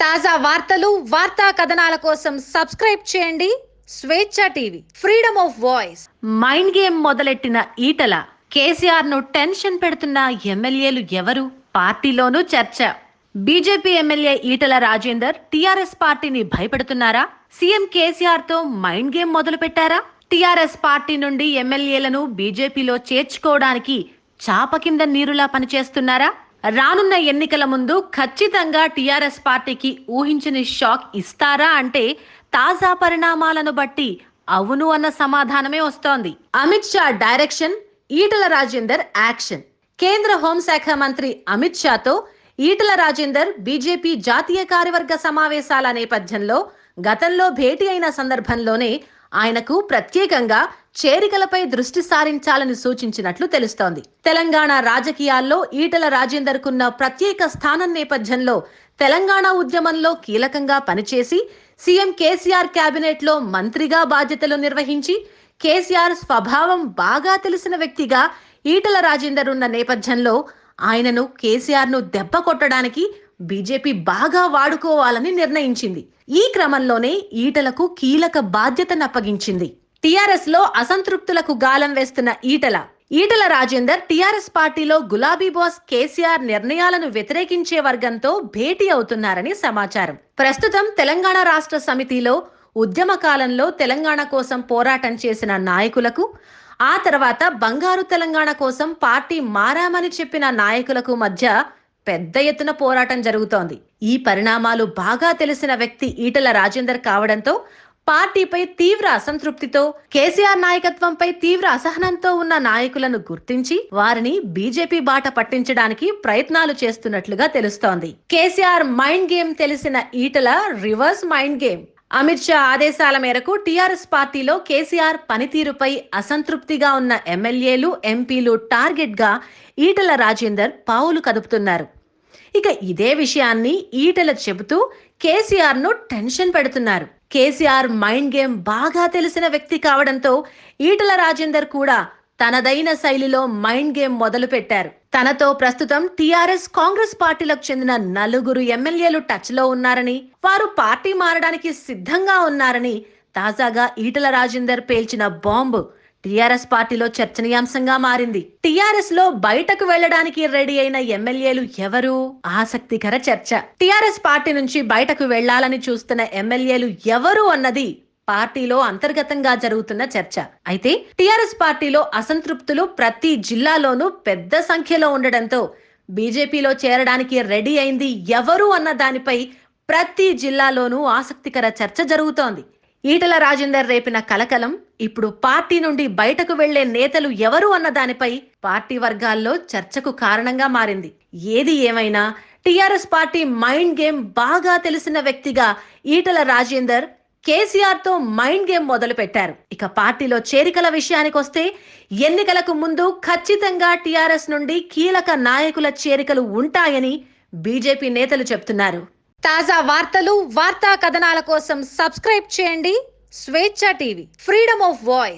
తాజా వార్తలు, వార్తా కథనాల కోసం సబ్స్క్రైబ్ చేయండి Swecha TV, freedom of voice. Mind game మొదలెట్టిన ఈటల, కేసీఆర్ ను టెన్షన్ పెడుతున్న ఎమ్మెల్యేలు ఎవరు? పార్టీలోనూ చర్చ. BJP MLA Etela Rajender TRS పార్టీని భయపెడుతున్నారా? సీఎం కేసీఆర్ తో మైండ్ గేమ్ మొదలు పెట్టారా? టీఆర్ఎస్ పార్టీ నుండి ఎమ్మెల్యేలను బీజేపీలో చేర్చుకోవడానికి చాప కింద నీరులా పనిచేస్తున్నారా? రానున్న ఎన్నికల ముందు ఖచ్చితంగా టీఆర్ఎస్ పార్టీకి ఊహించని షాక్ ఇస్తారా అంటే తాజా పరిణామాలను బట్టి అవును అన్న సమాధానమే వస్తోంది. Amit Shah direction, Etela Rajender action. కేంద్ర హోంశాఖ మంత్రి అమిత్ షాతో ఈటల రాజేందర్ బీజేపీ జాతీయ కార్యవర్గ సమావేశాల నేపథ్యంలో గతంలో భేటీ అయిన సందర్భంలోనే ఆయనకు ప్రత్యేకంగా చేరికలపై దృష్టి సారించాలని సూచించినట్లు తెలుస్తోంది. తెలంగాణ రాజకీయాల్లో ఈటల రాజేందర్ కున్న ప్రత్యేక స్థానం నేపథ్యంలో తెలంగాణ ఉద్యమంలో కీలకంగా పనిచేసి సీఎం కేసీఆర్ కేబినెట్ లో మంత్రిగా బాధ్యతలు నిర్వహించి కేసీఆర్ స్వభావం బాగా తెలిసిన వ్యక్తిగా ఈటల రాజేందర్ ఉన్న నేపథ్యంలో ఆయనను కేసీఆర్ ను దెబ్బ కొట్టడానికి బీజేపీ బాగా వాడుకోవాలని నిర్ణయించింది. ఈ క్రమంలోనే ఈటలకు కీలక బాధ్యతను అప్పగించింది. టీఆర్ఎస్ లో అసంతృప్తులకు గాలం వేస్తున్న ఈటల రాజేందర్ టీఆర్ఎస్ పార్టీలో గులాబీ బాస్ కేసీఆర్ నిర్ణయాలను వ్యతిరేకించే వర్గంతో భేటీ అవుతున్నారని సమాచారం. ప్రస్తుతం తెలంగాణ రాష్ట్ర సమితిలో ఉద్యమ కాలంలో తెలంగాణ కోసం పోరాటం చేసిన నాయకులకు, ఆ తర్వాత బంగారు తెలంగాణ కోసం పార్టీ మారామని చెప్పిన నాయకులకు మధ్య పెద్ద ఎత్తున పోరాటం జరుగుతోంది. ఈ పరిణామాలు బాగా తెలిసిన వ్యక్తి ఈటల రాజేందర్ కావడంతో పార్టీపై తీవ్ర అసంతృప్తితో, కేసీఆర్ నాయకత్వంపై తీవ్ర అసహనంతో ఉన్న నాయకులను గుర్తించి వారిని బీజేపీ బాట పట్టించడానికి ప్రయత్నాలు చేస్తున్నట్లుగా తెలుస్తోంది. కేసీఆర్ మైండ్ గేమ్ తెలిసిన Etela reverse mind game. Amit Shah ఆదేశాల మేరకు టీఆర్ఎస్ పార్టీలో కేసీఆర్ పనితీరుపై అసంతృప్తిగా ఉన్న ఎమ్మెల్యేలు, ఎంపీలు టార్గెట్ గా ఈటల రాజేందర్ పావులు కదుపుతున్నారు. ఇక ఇదే విషయాన్ని ఈటల చెబుతూ కేసీఆర్ ను టెన్షన్ పెడుతున్నారు. కేసీఆర్ మైండ్ గేమ్ బాగా తెలిసిన వ్యక్తి కావడంతో ఈటల రాజేందర్ కూడా తనదైన శైలిలో మైండ్ గేమ్ మొదలు పెట్టారు. తనతో ప్రస్తుతం టీఆర్ఎస్, కాంగ్రెస్ పార్టీలకు చెందిన 4 ఎమ్మెల్యేలు టచ్ లో ఉన్నారని, వారు పార్టీ మారడానికి సిద్ధంగా ఉన్నారని తాజాగా ఈటల రాజేందర్ పేల్చిన బాంబు టీఆర్ఎస్ పార్టీలో చర్చనీయాంశంగా మారింది. టీఆర్ఎస్ లో బయటకు వెళ్లడానికి రెడీ అయిన ఎమ్మెల్యేలు ఎవరు? ఆసక్తికర చర్చ. టీఆర్ఎస్ పార్టీ నుంచి బయటకు వెళ్లాలని చూస్తున్న ఎమ్మెల్యేలు ఎవరు అన్నది పార్టీలో అంతర్గతంగా జరుగుతున్న చర్చ. అయితే టీఆర్ఎస్ పార్టీలో అసంతృప్తులు ప్రతి జిల్లాలోనూ పెద్ద సంఖ్యలో ఉండడంతో బీజేపీలో చేరడానికి రెడీ అయింది ఎవరు అన్న దానిపై ప్రతి జిల్లాలోనూ ఆసక్తికర చర్చ జరుగుతోంది. ఈటల రాజేందర్ రేపిన కలకలం ఇప్పుడు పార్టీ నుండి బయటకు వెళ్లే నేతలు ఎవరు అన్న దానిపై పార్టీ వర్గాల్లో చర్చకు కారణంగా మారింది. ఏది ఏమైనా టీఆర్ఎస్ పార్టీ మైండ్ గేమ్ బాగా తెలిసిన వ్యక్తిగా ఈటల రాజేందర్ కేసీఆర్ తో మైండ్ గేమ్ మొదలు పెట్టారు. ఇక పార్టీలో చేరికల విషయానికొస్తే ఎన్నికలకు ముందు ఖచ్చితంగా టీఆర్ఎస్ నుండి కీలక నాయకుల చేరికలు ఉంటాయని బీజేపీ నేతలు చెప్తున్నారు. తాజా వార్తలు, వార్తా కథనాల కోసం సబ్స్క్రైబ్ చేయండి Swecha TV, freedom of voice.